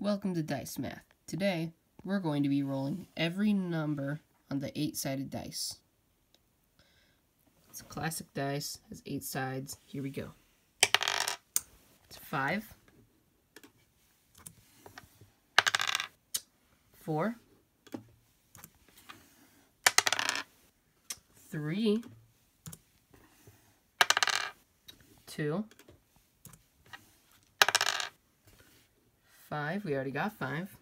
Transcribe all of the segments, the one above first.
Welcome to Dice Math. Today, we're going to be rolling every number on the 8-sided dice. It's a classic dice, has 8 sides. Here we go. It's 5, 4, 3, 2, 5. We already got 5.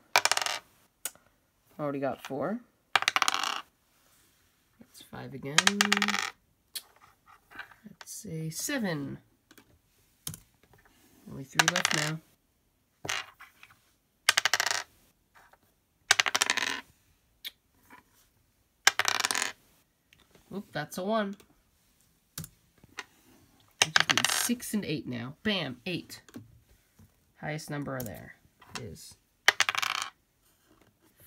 Already got 4. That's 5 again. Let's say 7. Only 3 left now. Oop, that's a 1. We just need 6 and 8 now. Bam, 8. Highest number there is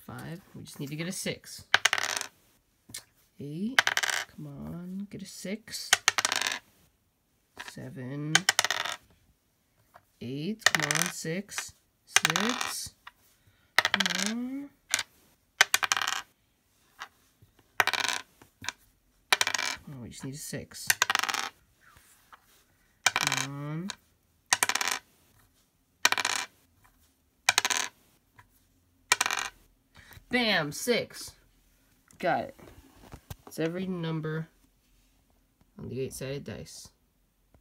5. We just need to get a 6. 8. Come on, get a 6. 7. 8. Come on, 6. 6. Come on. Oh, we just need a 6. Come on. Bam! 6. Got it. It's every number on the 8-sided dice.